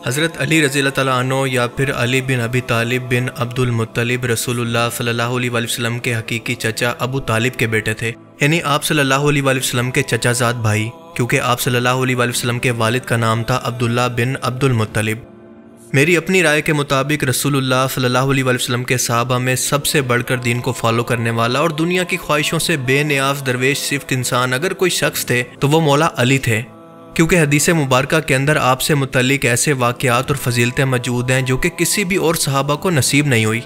حضرت علی رضی اللہ تعالیٰ عنہ یا پھر علی بن ابی طالب بن عبد المطلب رسول اللہ صلی اللہ علیہ وآلہ وسلم کے حقیقی چچا ابو طالب کے بیٹے تھے، یعنی آپ صلی اللہ علیہ وآلہ وسلم کے چچا زاد بھائی، کیونکہ آپ صلی اللہ علیہ وآلہ وسلم کے والد کا نام تھا عبداللہ بن عبد المطلب۔ میری اپنی رائے کے مطابق رسول اللہ صلی اللہ علیہ وآلہ وسلم کے صحابہ میں سب سے بڑھ کر دین کو فالو کرنے والا اور دنیا کی خواہشوں سے بے نیاز درویش صفت انسان اگر کوئی شخص تھے تو وہ مولا علی تھے، کیونکہ حدیث مبارکہ کے اندر آپ سے متعلق ایسے واقعات اور فضیلتیں موجود ہیں جو کہ کسی بھی اور صحابہ کو نصیب نہیں ہوئی۔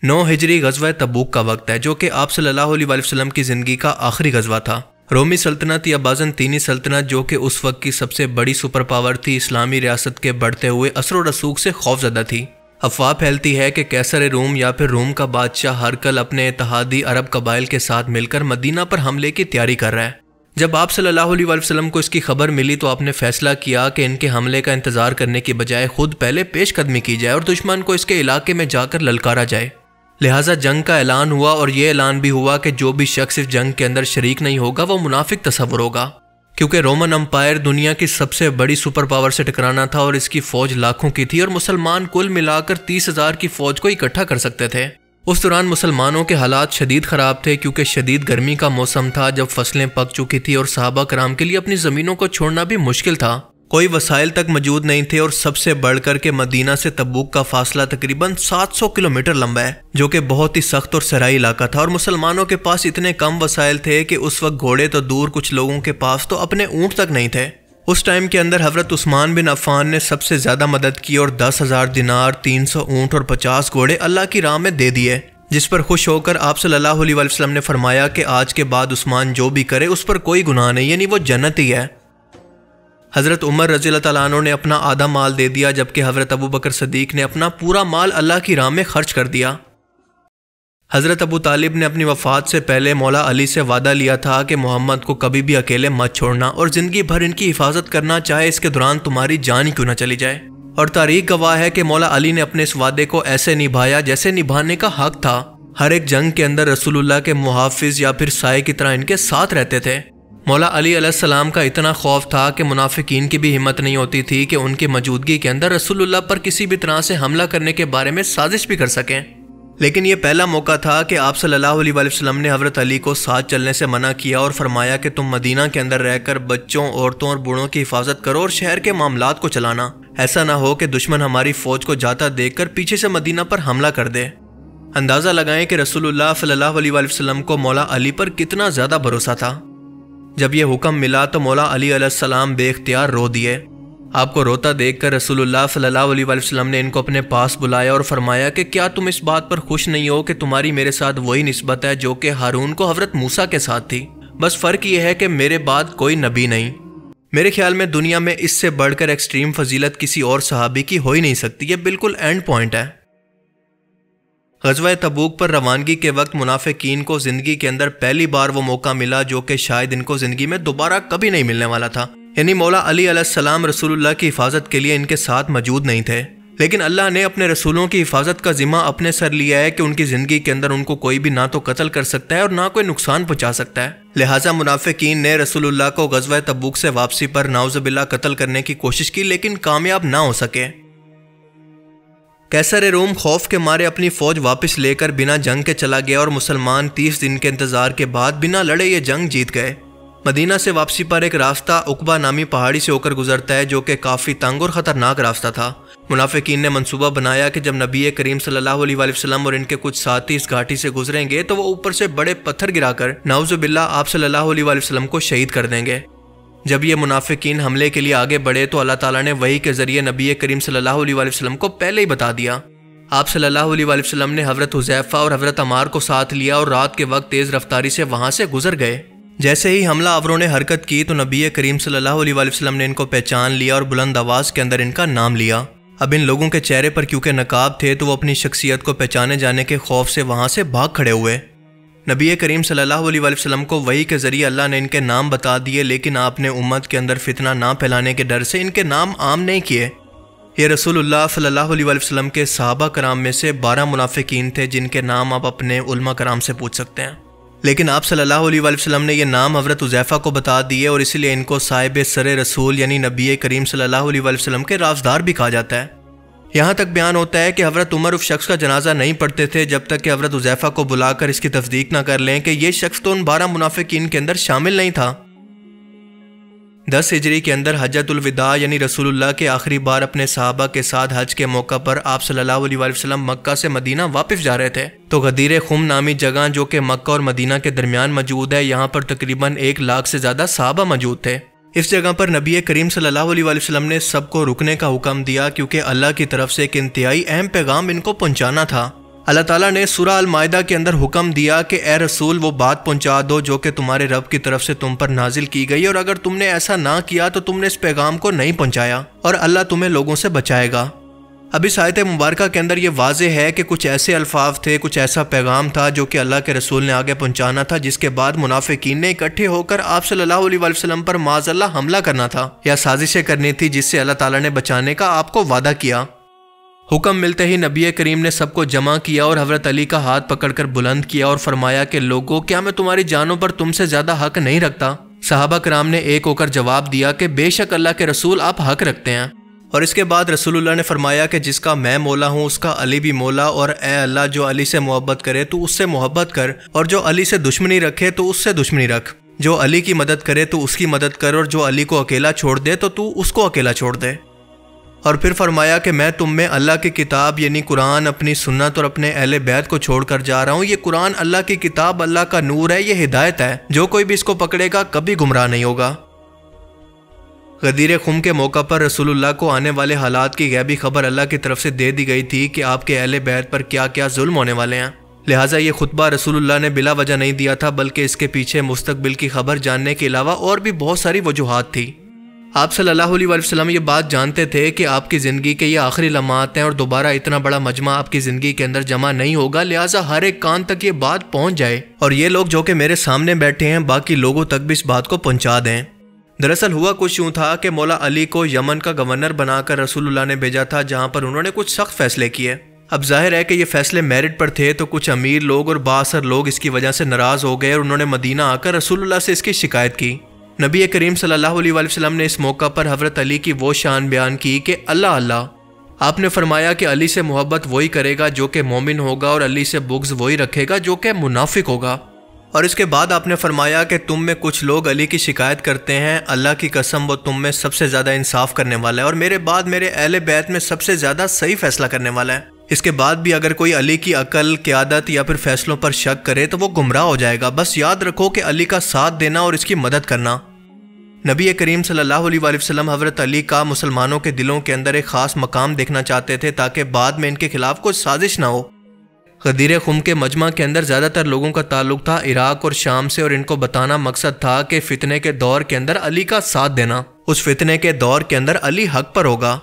9 ہجری غزوہ تبوک کا وقت ہے، جو کہ آپ صلی اللہ علیہ وآلہ وسلم کی زندگی کا آخری غزوہ تھا۔ رومی سلطنت یا بازنطینی سلطنت، جو کہ اس وقت کی سب سے بڑی سپر پاور تھی، اسلامی ریاست کے بڑھتے ہوئے اثر و رسوخ سے خوف زدہ تھی۔ افواہ پھیلتی ہے کہ قیصر روم یا پھر روم کا بادشاہ ہرقل اپنے اتحادی عرب قبائل کے ساتھ مل کر مدینہ پر حملے کی تیاری کر رہا ہے۔ جب آپ صلی اللہ علیہ وآلہ وسلم کو اس کی خبر ملی تو آپ نے فیصلہ کیا کہ ان کے حملے کا انتظار کرنے کی بجائے خود پہلے پیش قدمی کی جائے اور دشمن کو اس کے علاقے میں جا کر للکارا جائے۔ لہٰذا جنگ کا اعلان ہوا، اور یہ اعلان بھی ہوا کہ جو بھی شخص اس جنگ کے اندر شریک نہیں ہوگا وہ منافق تصور ہوگا، کیونکہ رومن امپائر دنیا کی سب سے بڑی سپر پاور سے ٹکرانا تھا اور اس کی فوج لاکھوں کی تھی، اور مسلمان کل ملا کر 30,000 کی فوج کو اکٹھا کر سکتے تھے۔ اس دوران مسلمانوں کے حالات شدید خراب تھے، کیونکہ شدید گرمی کا موسم تھا، جب فصلیں پک چکی تھی اور صحابہ کرام کے لیے اپنی زمینوں کو چھوڑنا بھی مشکل تھا، کوئی وسائل تک موجود نہیں تھے، اور سب سے بڑھ کر کے مدینہ سے تبوک کا فاصلہ تقریباً 700 کلومیٹر لمبا ہے، جو کہ بہت ہی سخت اور صحرائی علاقہ تھا، اور مسلمانوں کے پاس اتنے کم وسائل تھے کہ اس وقت گھوڑے تو دور، کچھ لوگوں کے پاس تو اپنے اونٹ تک نہیں تھے۔ اس ٹائم کے اندر حضرت عثمان بن عفان نے سب سے زیادہ مدد کی اور 10,000 دینار، 300 اونٹ اور 50 گھوڑے اللہ کی راہ میں دے دیے، جس پر خوش ہو کر آپ صلی اللہ علیہ وآلہ وسلم نے فرمایا کہ آج کے بعد عثمان جو بھی کرے اس پر کوئی گناہ نہیں، یعنی وہ جنتی ہے۔ حضرت عمر رضی اللہ تعالیٰ عنہ نے اپنا آدھا مال دے دیا، جبکہ حضرت ابو بکر صدیق نے اپنا پورا مال اللہ کی راہ میں خرچ کر دیا۔ حضرت ابو طالب نے اپنی وفات سے پہلے مولا علی سے وعدہ لیا تھا کہ محمد کو کبھی بھی اکیلے مت چھوڑنا اور زندگی بھر ان کی حفاظت کرنا، چاہے اس کے دوران تمہاری جان ہی کیوں نہ چلی جائے۔ اور تاریخ گواہ ہے کہ مولا علی نے اپنے اس وعدے کو ایسے نبھایا جیسے نبھانے کا حق تھا۔ ہر ایک جنگ کے اندر رسول اللہ کے محافظ یا پھر سائے کی طرح ان کے ساتھ رہتے تھے۔ مولا علی علیہ السلام کا اتنا خوف تھا کہ منافقین کی بھی ہمت نہیں ہوتی تھی کہ ان کی موجودگی کے اندر رسول اللہ پر کسی بھی طرح سے حملہ کرنے کے بارے میں سازش بھی کر سکیں۔ لیکن یہ پہلا موقع تھا کہ آپ صلی اللہ علیہ وآلہ وسلم نے حضرت علی کو ساتھ چلنے سے منع کیا اور فرمایا کہ تم مدینہ کے اندر رہ کر بچوں، عورتوں اور بوڑھوں کی حفاظت کرو اور شہر کے معاملات کو چلانا، ایسا نہ ہو کہ دشمن ہماری فوج کو جاتا دیکھ کر پیچھے سے مدینہ پر حملہ کر دے۔ اندازہ لگائیں کہ رسول اللہ صلی اللہ علیہ وآلہ وسلم کو مولا علی پر کتنا زیادہ بھروسہ تھا۔ جب یہ حکم ملا تو مولا علی علیہ السلام بے اختیار رو دیے۔ آپ کو روتا دیکھ کر رسول اللہ صلی اللہ علیہ وآلہ وسلم نے ان کو اپنے پاس بلایا اور فرمایا کہ کیا تم اس بات پر خوش نہیں ہو کہ تمہاری میرے ساتھ وہی نسبت ہے جو کہ ہارون کو حضرت موسیٰ کے ساتھ تھی، بس فرق یہ ہے کہ میرے بعد کوئی نبی نہیں۔ میرے خیال میں دنیا میں اس سے بڑھ کر ایکسٹریم فضیلت کسی اور صحابی کی ہو ہی نہیں سکتی، یہ بالکل اینڈ پوائنٹ ہے۔ غزوہ تبوک پر روانگی کے وقت منافقین کو زندگی کے اندر پہلی بار وہ موقع ملا جو کہ شاید ان کو زندگی میں دوبارہ کبھی نہیں ملنے والا تھا، یعنی مولا علی علیہ السلام رسول اللہ کی حفاظت کے لیے ان کے ساتھ موجود نہیں تھے، لیکن اللہ نے اپنے رسولوں کی حفاظت کا ذمہ اپنے سر لیا ہے کہ ان کی زندگی کے اندر ان کو کوئی بھی نہ تو قتل کر سکتا ہے اور نہ کوئی نقصان پہنچا سکتا ہے۔ لہٰذا منافقین نے رسول اللہ کو غزوہ تبوک سے واپسی پر نعوذ باللہ قتل کرنے کی کوشش کی، لیکن کامیاب نہ ہو سکے۔ قیصر روم خوف کے مارے اپنی فوج واپس لے کر بنا جنگ کے چلا گیا اور مسلمان 30 دن کے انتظار کے بعد بنا لڑے یہ جنگ جیت گئے۔ مدینہ سے واپسی پر ایک راستہ عقبہ نامی پہاڑی سے ہو کر گزرتا ہے، جو کہ کافی تنگ اور خطرناک راستہ تھا۔ منافقین نے منصوبہ بنایا کہ جب نبی کریم صلی اللہ علیہ وآلہ وسلم اور ان کے کچھ ساتھی اس گھاٹی سے گزریں گے تو وہ اوپر سے بڑے پتھر گرا کر نعوذ باللہ آپ صلی اللہ علیہ وآلہ وسلم کو شہید کر دیں گے۔ جب یہ منافقین حملے کے لیے آگے بڑھے تو اللہ تعالیٰ نے وحی کے ذریعے نبی کریم صلی اللہ علیہ وآلہ وسلم کو پہلے ہی بتا دیا۔ آپ صلی اللہ علیہ وآلہ وسلم نے حضرت حذیفہ اور حضرت عمار کو ساتھ لیا اور رات کے وقت تیز رفتاری سے وہاں سے گزر گئے۔ جیسے ہی حملہ آوروں نے حرکت کی تو نبی کریم صلی اللہ علیہ وآلہ وسلم نے ان کو پہچان لیا اور بلند آواز کے اندر ان کا نام لیا۔ اب ان لوگوں کے چہرے پر کیونکہ نقاب تھے تو وہ اپنی شخصیت کو پہچانے جانے کے خوف سے وہاں سے بھاگ کھڑے ہوئے۔ نبی کریم صلی اللہ علیہ وآلہ وسلم کو وحی کے ذریعے اللہ نے ان کے نام بتا دیے، لیکن آپ نے امت کے اندر فتنہ نہ پھیلانے کے ڈر سے ان کے نام عام نہیں کیے۔ یہ رسول اللہ صلی اللہ علیہ وآلہ وسلم کے صحابہ کرام میں سے 12 منافقین تھے جن کے نام آپ اپنے علماء کرام سے پوچھ سکتے ہیں۔ لیکن آپ صلی اللہ علیہ وآلہ وسلم نے یہ نام حضرت حذیفہ کو بتا دیے اور اسی لیے ان کو صاحب سر رسول یعنی نبی کریم صلی اللہ علیہ وآلہ وسلم کے رازدار بھی کہا جاتا ہے۔ یہاں تک بیان ہوتا ہے کہ حضرت عمر اس شخص کا جنازہ نہیں پڑھتے تھے جب تک کہ حضرت حذیفہ کو بلا کر اس کی تصدیق نہ کر لیں کہ یہ شخص تو ان 12 منافقین کے اندر شامل نہیں تھا۔ 10 ہجری کے اندر حجۃ الوداع یعنی رسول اللہ کے آخری بار اپنے صحابہ کے ساتھ حج کے موقع پر آپ صلی اللہ علیہ وآلہ وسلم مکہ سے مدینہ واپس جا رہے تھے تو غدیر خم نامی جگہ جو کہ مکہ اور مدینہ کے درمیان موجود ہے، یہاں پر تقریباً 1 لاکھ سے زیادہ صحابہ موجود تھے۔ اس جگہ پر نبی کریم صلی اللہ علیہ وآلہ وسلم نے سب کو رکنے کا حکم دیا کیونکہ اللہ کی طرف سے ایک انتہائی اہم پیغام ان کو پہنچانا تھا۔ اللہ تعالیٰ نے سورہ المائدہ کے اندر حکم دیا کہ اے رسول وہ بات پہنچا دو جو کہ تمہارے رب کی طرف سے تم پر نازل کی گئی، اور اگر تم نے ایسا نہ کیا تو تم نے اس پیغام کو نہیں پہنچایا اور اللہ تمہیں لوگوں سے بچائے گا۔ اب اس آیت مبارکہ کے اندر یہ واضح ہے کہ کچھ ایسے الفاظ تھے، کچھ ایسا پیغام تھا جو کہ اللہ کے رسول نے آگے پہنچانا تھا، جس کے بعد منافقین نے اکٹھے ہو کر آپ صلی اللہ علیہ وآلہ وسلم پر معاذ اللہ حملہ کرنا تھا یا سازشیں کرنی تھی، جس سے اللہ تعالیٰ نے بچانے کا آپ کو وعدہ کیا۔ حکم ملتے ہی نبی کریم نے سب کو جمع کیا اور حضرت علی کا ہاتھ پکڑ کر بلند کیا اور فرمایا کہ لوگوں، کیا میں تمہاری جانوں پر تم سے زیادہ حق نہیں رکھتا؟ صحابہ کرام نے ایک ہو کر جواب دیا کہ بے شک اللہ کے رسول آپ حق رکھتے ہیں۔ اور اس کے بعد رسول اللہ نے فرمایا کہ جس کا میں مولا ہوں اس کا علی بھی مولا، اور اے اللہ جو علی سے محبت کرے تو اس سے محبت کر، اور جو علی سے دشمنی رکھے تو اس سے دشمنی رکھ، جو علی کی مدد کرے تو اس کی مدد کر، اور جو علی کو اکیلا چھوڑ دے تو اس کو اکیلا چھوڑ دے۔ اور پھر فرمایا کہ میں تم میں اللہ کی کتاب یعنی قرآن، اپنی سنت اور اپنے اہل بیت کو چھوڑ کر جا رہا ہوں۔ یہ قرآن اللہ کی کتاب، اللہ کا نور ہے، یہ ہدایت ہے، جو کوئی بھی اس کو پکڑے گا کبھی گمراہ نہیں ہوگا۔ غدیر خم کے موقع پر رسول اللہ کو آنے والے حالات کی غیبی خبر اللہ کی طرف سے دے دی گئی تھی کہ آپ کے اہل بیت پر کیا کیا ظلم ہونے والے ہیں، لہٰذا یہ خطبہ رسول اللہ نے بلا وجہ نہیں دیا تھا، بلکہ اس کے پیچھے مستقبل کی خبر جاننے کے علاوہ اور بھی بہت ساری وجوہات تھی۔ آپ صلی اللہ علیہ وآلہ وسلم یہ بات جانتے تھے کہ آپ کی زندگی کے یہ آخری لمحات ہیں اور دوبارہ اتنا بڑا مجمع آپ کی زندگی کے اندر جمع نہیں ہوگا، لہٰذا ہر ایک کان تک یہ بات پہنچ جائے اور یہ لوگ جو کہ میرے سامنے بیٹھے ہیں باقی لوگوں تک بھی اس بات کو پہنچا دیں۔ دراصل ہوا کچھ یوں تھا کہ مولا علی کو یمن کا گورنر بنا کر رسول اللہ نے بھیجا تھا، جہاں پر انہوں نے کچھ سخت فیصلے کیے۔ اب ظاہر ہے کہ یہ فیصلے میرٹ پر تھے تو کچھ امیر لوگ اور بااثر لوگ اس کی وجہ سے ناراض ہو گئے اور انہوں نے مدینہ آ کر رسول اللہ سے اس کی شکایت کی۔ نبی کریم صلی اللہ علیہ وآلہ وسلم نے اس موقع پر حضرت علی کی وہ شان بیان کی کہ اللہ آپ نے فرمایا کہ علی سے محبت وہی کرے گا جو کہ مومن ہوگا، اور علی سے بغض وہی رکھے گا جو کہ منافق ہوگا۔ اور اس کے بعد آپ نے فرمایا کہ تم میں کچھ لوگ علی کی شکایت کرتے ہیں، اللہ کی قسم وہ تم میں سب سے زیادہ انصاف کرنے والا ہے اور میرے بعد میرے اہل بیت میں سب سے زیادہ صحیح فیصلہ کرنے والا ہے۔ اس کے بعد بھی اگر کوئی علی کی عقل، قیادت یا پھر فیصلوں پر شک کرے تو وہ گمراہ ہو جائے گا۔ بس یاد رکھو کہ علی کا ساتھ دینا اور اس کی مدد کرنا۔ نبی کریم صلی اللہ علیہ وآلہ وسلم حضرت علی کا مسلمانوں کے دلوں کے اندر ایک خاص مقام دیکھنا چاہتے تھے تاکہ بعد میں ان کے خلاف کوئی سازش نہ ہو۔ غدیر خم کے مجمع کے اندر زیادہ تر لوگوں کا تعلق تھا عراق اور شام سے، اور ان کو بتانا مقصد تھا کہ فتنے کے دور کے اندر علی کا ساتھ دینا، اس فتنے کے دور کے اندر علی حق پر ہوگا۔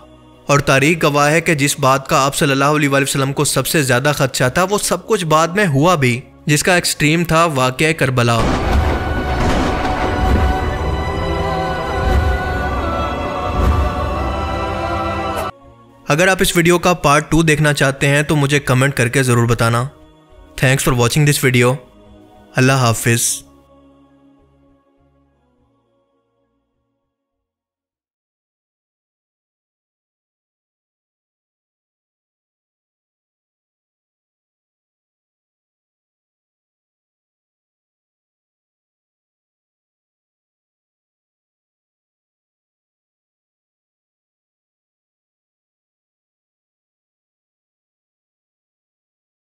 اور تاریخ گواہ ہے کہ جس بات کا آپ صلی اللہ علیہ وآلہ وسلم کو سب سے زیادہ خدشہ تھا وہ سب کچھ بعد میں ہوا بھی، جس کا ایکسٹریم تھا واقعہ کربلا۔ اگر آپ اس ویڈیو کا پارٹ 2 دیکھنا چاہتے ہیں تو مجھے کمنٹ کر کے ضرور بتانا۔ Thanks for watching this video. اللہ حافظ۔